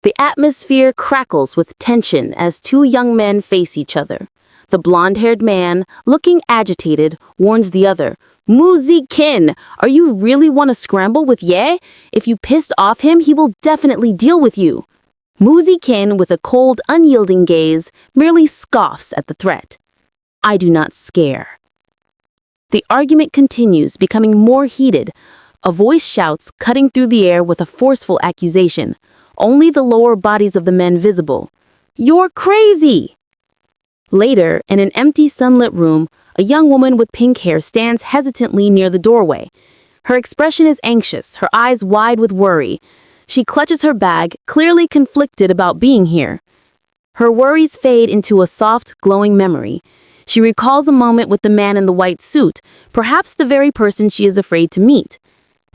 The atmosphere crackles with tension as two young men face each other. The blonde-haired man, looking agitated, warns the other, Muzi-kin, are you really want to scramble with Ye? If you pissed off him, he will definitely deal with you. Muzi-kin, with a cold, unyielding gaze, merely scoffs at the threat. I do not scare. The argument continues, becoming more heated. A voice shouts, cutting through the air with a forceful accusation. Only the lower bodies of the men visible. You're crazy! Later, in an empty sunlit room, a young woman with pink hair stands hesitantly near the doorway. Her expression is anxious, her eyes wide with worry. She clutches her bag, clearly conflicted about being here. Her worries fade into a soft, glowing memory. She recalls a moment with the man in the white suit, perhaps the very person she is afraid to meet.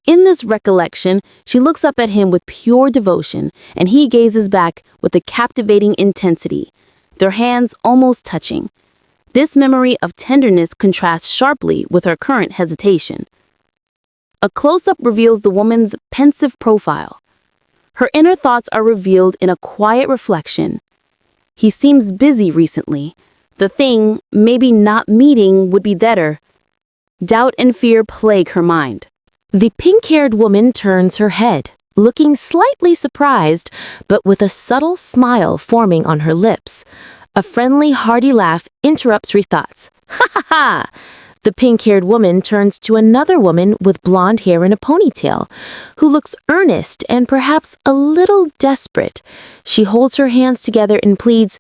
In this recollection, she looks up at him with pure devotion, and he gazes back with a captivating intensity, their hands almost touching. This memory of tenderness contrasts sharply with her current hesitation. A close-up reveals the woman's pensive profile. Her inner thoughts are revealed in a quiet reflection. He seems busy recently. The thing, maybe not meeting, would be better. Doubt and fear plague her mind. The pink-haired woman turns her head, looking slightly surprised, but with a subtle smile forming on her lips. A friendly, hearty laugh interrupts her thoughts. Ha ha ha! The pink-haired woman turns to another woman with blonde hair and a ponytail, who looks earnest and perhaps a little desperate. She holds her hands together and pleads,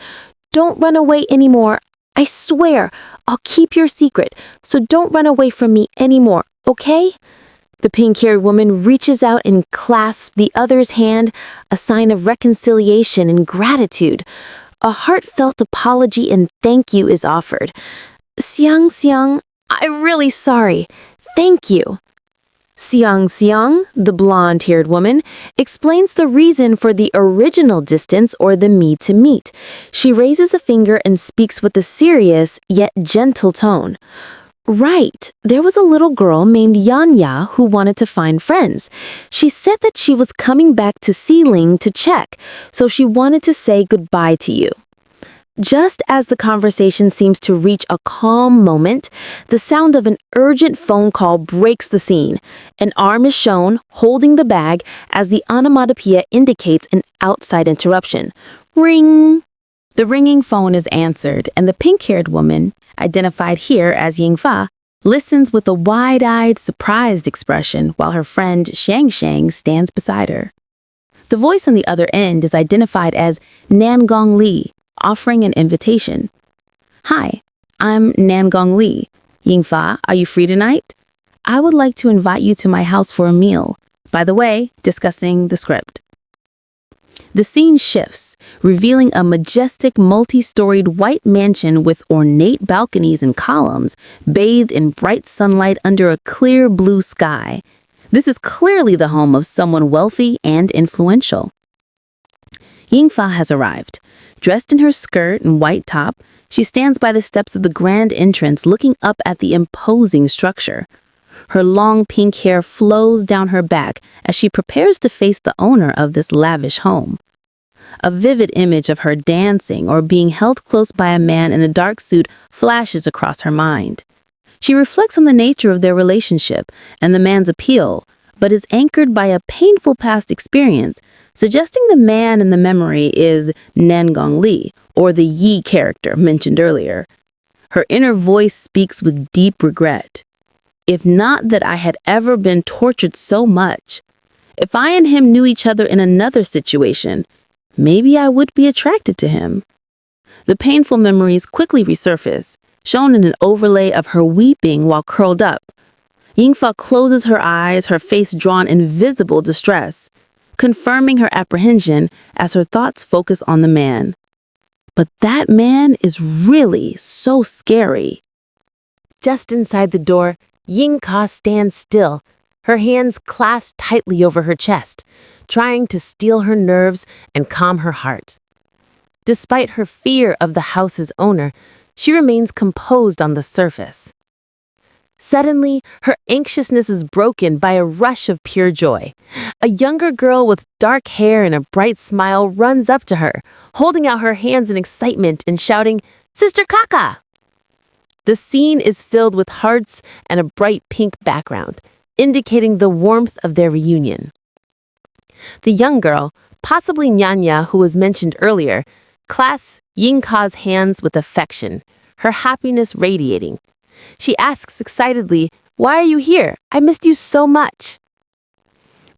Don't run away anymore. I swear, I'll keep your secret, so don't run away from me anymore, okay? The pink-haired woman reaches out and clasps the other's hand, a sign of reconciliation and gratitude. A heartfelt apology and thank you is offered. Siang, I'm really sorry. Thank you. Siang, the blonde-haired woman, explains the reason for the original distance or the meet. She raises a finger and speaks with a serious yet gentle tone. Right, there was a little girl named Yanya who wanted to find friends. She said that she was coming back to Sealing to check, so she wanted to say goodbye to you. Just as the conversation seems to reach a calm moment, the sound of an urgent phone call breaks the scene. An arm is shown, holding the bag, as the onomatopoeia indicates an outside interruption. Ring! The ringing phone is answered, and the pink-haired woman, identified here as Yingfa, listens with a wide-eyed, surprised expression while her friend Shang stands beside her. The voice on the other end is identified as Nangong Li, offering an invitation. Hi, I'm Nangong Li. Yingfa, are you free tonight? I would like to invite you to my house for a meal. By the way, discussing the script. The scene shifts, revealing a majestic multi-storied white mansion with ornate balconies and columns, bathed in bright sunlight under a clear blue sky. This is clearly the home of someone wealthy and influential. Yingfa has arrived. Dressed in her skirt and white top, she stands by the steps of the grand entrance looking up at the imposing structure. Her long pink hair flows down her back as she prepares to face the owner of this lavish home. A vivid image of her dancing or being held close by a man in a dark suit flashes across her mind. She reflects on the nature of their relationship and the man's appeal, but is anchored by a painful past experience, suggesting the man in the memory is Nangong Li, or the Yi character mentioned earlier. Her inner voice speaks with deep regret. If not that I had ever been tortured so much. If I and him knew each other in another situation, maybe I would be attracted to him. The painful memories quickly resurface, shown in an overlay of her weeping while curled up. Yingfa closes her eyes, her face drawn in visible distress, confirming her apprehension as her thoughts focus on the man. But that man is really so scary. Just inside the door, Yingka stands still, her hands clasped tightly over her chest, trying to steel her nerves and calm her heart. Despite her fear of the house's owner, she remains composed on the surface. Suddenly, her anxiousness is broken by a rush of pure joy. A younger girl with dark hair and a bright smile runs up to her, holding out her hands in excitement and shouting, "Sister Kaka!" The scene is filled with hearts and a bright pink background, indicating the warmth of their reunion. The young girl, possibly Nyanya who was mentioned earlier, clasps Yinka's hands with affection, her happiness radiating. She asks excitedly, "Why are you here? I missed you so much."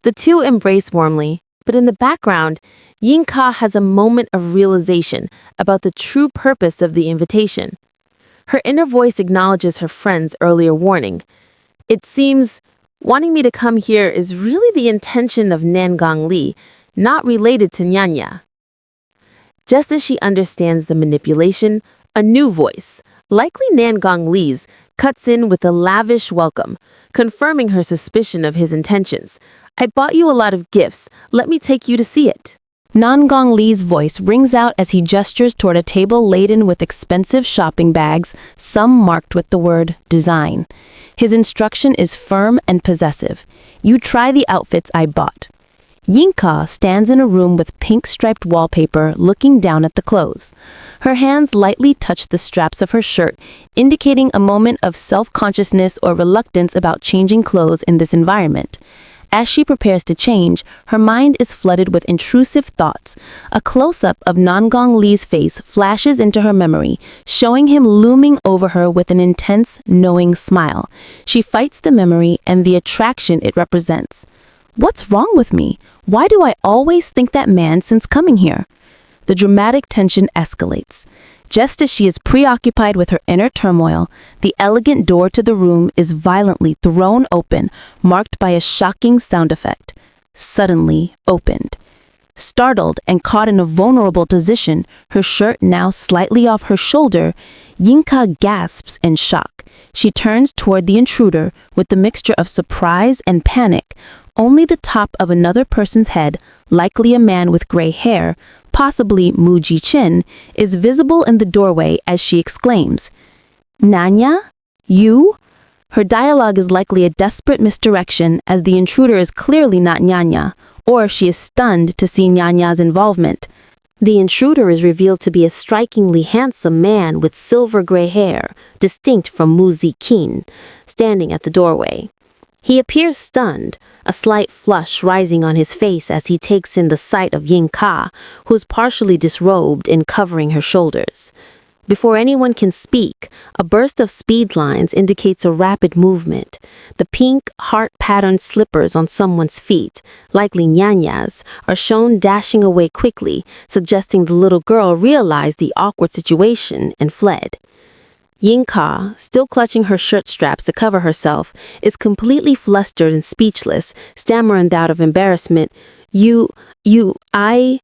The two embrace warmly, but in the background, Yinka has a moment of realization about the true purpose of the invitation. Her inner voice acknowledges her friend's earlier warning. It seems wanting me to come here is really the intention of Nangong Li, not related to Nyanya. Just as she understands the manipulation, a new voice, likely Nangong Li's, cuts in with a lavish welcome, confirming her suspicion of his intentions. "I bought you a lot of gifts. Let me take you to see it." Nangong Li's voice rings out as he gestures toward a table laden with expensive shopping bags, some marked with the word design. His instruction is firm and possessive. "You try the outfits I bought." Yinka stands in a room with pink-striped wallpaper looking down at the clothes. Her hands lightly touch the straps of her shirt, indicating a moment of self-consciousness or reluctance about changing clothes in this environment. As she prepares to change, her mind is flooded with intrusive thoughts. A close-up of Nangong Li's face flashes into her memory, showing him looming over her with an intense, knowing smile. She fights the memory and the attraction it represents. "What's wrong with me? Why do I always think that man since coming here?" The dramatic tension escalates. Just as she is preoccupied with her inner turmoil, the elegant door to the room is violently thrown open, marked by a shocking sound effect. Suddenly opened. Startled and caught in a vulnerable position, her shirt now slightly off her shoulder, Yinka gasps in shock. She turns toward the intruder with the mixture of surprise and panic. Only the top of another person's head, likely a man with gray hair, possibly Muji Chin, is visible in the doorway as she exclaims, "Nanya? You?" Her dialogue is likely a desperate misdirection as the intruder is clearly not Nyanya, or she is stunned to see Nyanya's involvement. The intruder is revealed to be a strikingly handsome man with silver gray hair, distinct from Muji Kin, standing at the doorway. He appears stunned, a slight flush rising on his face as he takes in the sight of Yinka, who is partially disrobed and covering her shoulders. Before anyone can speak, a burst of speed lines indicates a rapid movement. The pink, heart-patterned slippers on someone's feet, likely Nyanya's, are shown dashing away quickly, suggesting the little girl realized the awkward situation and fled. Yinka, still clutching her shirt straps to cover herself, is completely flustered and speechless, stammering out of embarrassment, I...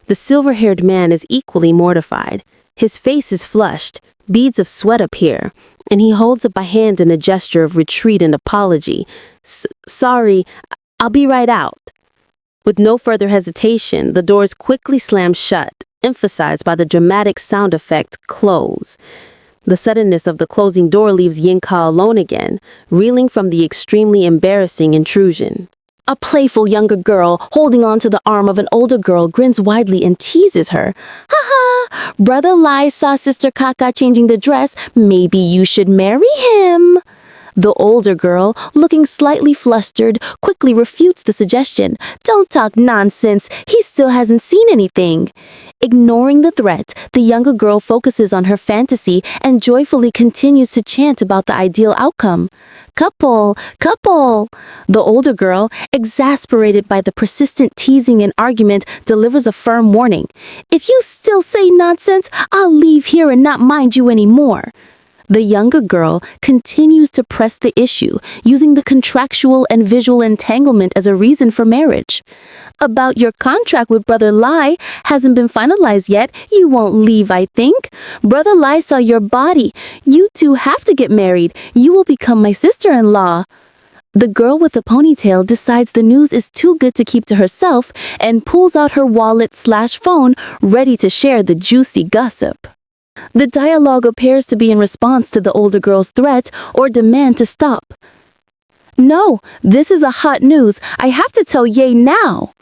The silver-haired man is equally mortified. His face is flushed, beads of sweat appear, and he holds up a hand in a gesture of retreat and apology. "Sorry, I'll be right out." With no further hesitation, the doors quickly slam shut, emphasized by the dramatic sound effect, "close." The suddenness of the closing door leaves Yinka alone again, reeling from the extremely embarrassing intrusion. A playful younger girl, holding onto the arm of an older girl, grins widely and teases her. "Ha ha! Brother Lai saw Sister Kaka changing the dress. Maybe you should marry him." The older girl, looking slightly flustered, quickly refutes the suggestion. "Don't talk nonsense. He still hasn't seen anything." Ignoring the threat, the younger girl focuses on her fantasy and joyfully continues to chant about the ideal outcome. "Couple, couple." The older girl, exasperated by the persistent teasing and argument, delivers a firm warning. "If you still say nonsense, I'll leave here and not mind you anymore." The younger girl continues to press the issue, using the contractual and visual entanglement as a reason for marriage. "About your contract with Brother Lai hasn't been finalized yet. You won't leave, I think. Brother Lai saw your body. You two have to get married. You will become my sister-in-law." The girl with the ponytail decides the news is too good to keep to herself and pulls out her wallet/phone, ready to share the juicy gossip. The dialogue appears to be in response to the older girl's threat or demand to stop. No, this is a hot news. I have to tell Ye now.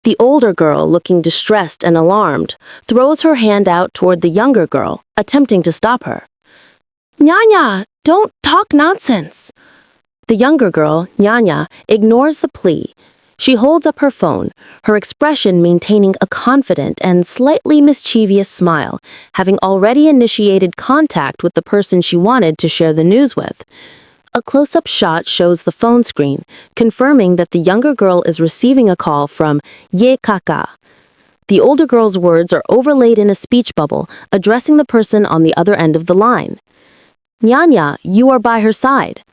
The older girl, looking distressed and alarmed, throws her hand out toward the younger girl, attempting to stop her. Nyanya, don't talk nonsense. The younger girl, Nyanya, ignores the plea. She holds up her phone, her expression maintaining a confident and slightly mischievous smile, having already initiated contact with the person she wanted to share the news with. A close-up shot shows the phone screen, confirming that the younger girl is receiving a call from Ye Kaka. The older girl's words are overlaid in a speech bubble, addressing the person on the other end of the line. Nyanya, you are by her side.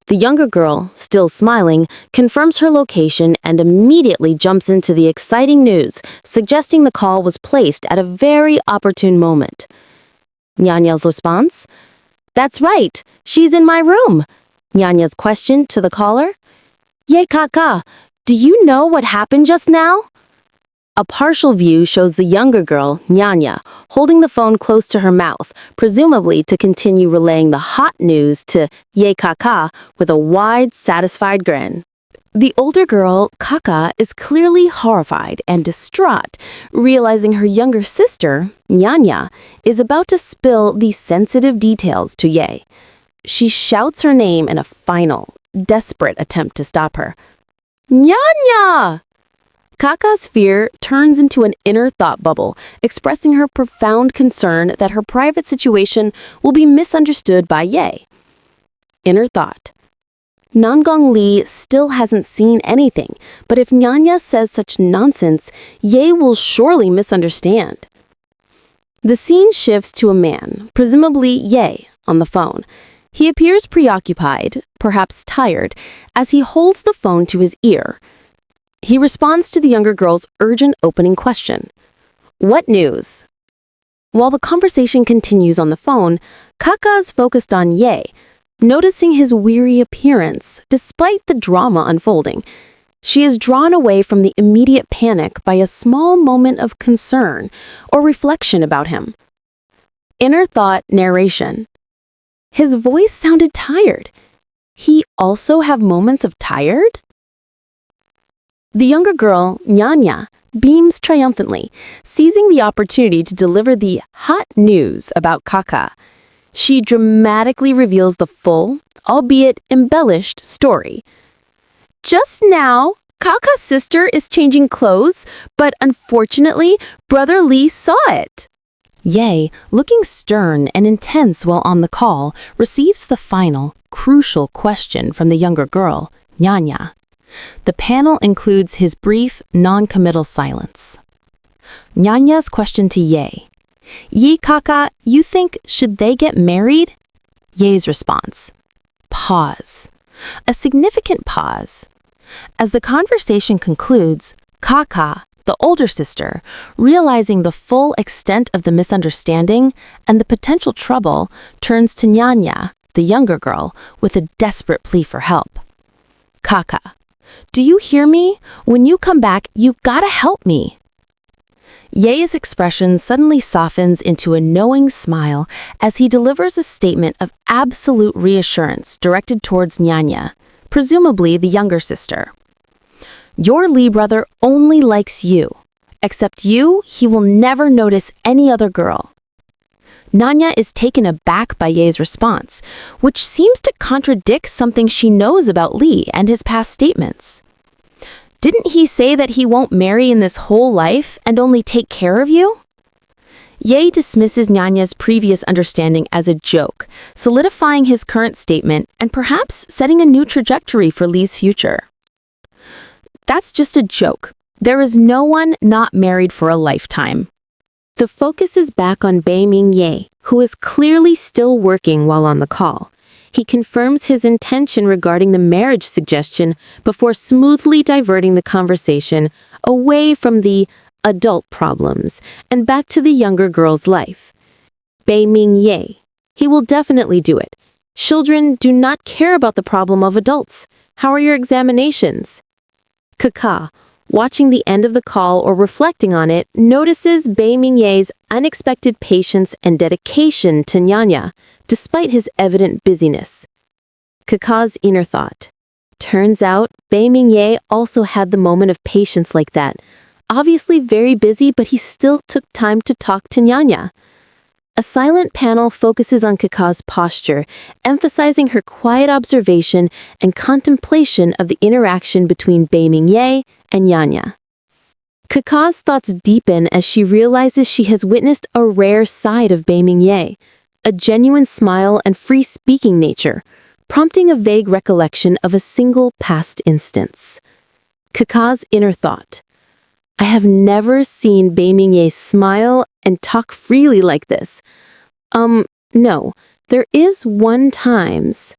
The younger girl, still smiling, confirms her location and immediately jumps into the exciting news, suggesting the call was placed at a very opportune moment. Nyanya's response? That's right, she's in my room. Nyanya's question to the caller? Ye Kaka, do you know what happened just now? A partial view shows the younger girl, Nyanya, holding the phone close to her mouth, presumably to continue relaying the hot news to Ye Kaka with a wide, satisfied grin. The older girl, Kaka, is clearly horrified and distraught, realizing her younger sister, Nyanya, is about to spill the sensitive details to Ye. She shouts her name in a final, desperate attempt to stop her. Nyanya! Kaka's fear turns into an inner thought bubble, expressing her profound concern that her private situation will be misunderstood by Ye. Inner thought. Nangong Li still hasn't seen anything, but if Nyanya says such nonsense, Ye will surely misunderstand. The scene shifts to a man, presumably Ye, on the phone. He appears preoccupied, perhaps tired, as he holds the phone to his ear. He responds to the younger girl's urgent opening question. What news? While the conversation continues on the phone, Kaka is focused on Ye, noticing his weary appearance despite the drama unfolding. She is drawn away from the immediate panic by a small moment of concern or reflection about him. Inner thought narration. His voice sounded tired. He also have moments of tired? The younger girl, Nyanya, beams triumphantly, seizing the opportunity to deliver the hot news about Kaka. She dramatically reveals the full, albeit embellished, story. Just now, Kaka's sister is changing clothes, but unfortunately, Brother Lee saw it. Ye, looking stern and intense while on the call, receives the final, crucial question from the younger girl, Nyanya. The panel includes his brief, non-committal silence. Nyanya's question to Ye. Ye Kaka, you think should they get married? Ye's response. Pause. A significant pause. As the conversation concludes, Kaka, the older sister, realizing the full extent of the misunderstanding and the potential trouble, turns to Nyanya, the younger girl, with a desperate plea for help. Kaka, do you hear me? When you come back, you gotta help me. Ye's expression suddenly softens into a knowing smile as he delivers a statement of absolute reassurance directed towards Nyanya, presumably the younger sister. Your Lee brother only likes you. Except you, he will never notice any other girl. Nyanya is taken aback by Ye's response, which seems to contradict something she knows about Lee and his past statements. Didn't he say that he won't marry in this whole life and only take care of you? Ye dismisses Nyanya's previous understanding as a joke, solidifying his current statement and perhaps setting a new trajectory for Lee's future. That's just a joke. There is no one not married for a lifetime. The focus is back on Bei-ming Ye, who is clearly still working while on the call. He confirms his intention regarding the marriage suggestion before smoothly diverting the conversation away from the adult problems and back to the younger girl's life. Bei-ming Ye. He will definitely do it. Children do not care about the problem of adults. How are your examinations? Kaka. watching the end of the call or reflecting on it, notices Bei Mingye's unexpected patience and dedication to Nyanya, despite his evident busyness. Kaka's inner thought. Turns out, Bei Mingye also had the moment of patience like that. Obviously very busy, but he still took time to talk to Nyanya. A silent panel focuses on Kaka's posture, emphasizing her quiet observation and contemplation of the interaction between Bei Mingye and Nyanya. Kaka's thoughts deepen as she realizes she has witnessed a rare side of Bei Mingye, a genuine smile and free-speaking nature, prompting a vague recollection of a single past instance. Kaka's inner thought. I have never seen Bei Mingye smile and talk freely like this. No, there is one times.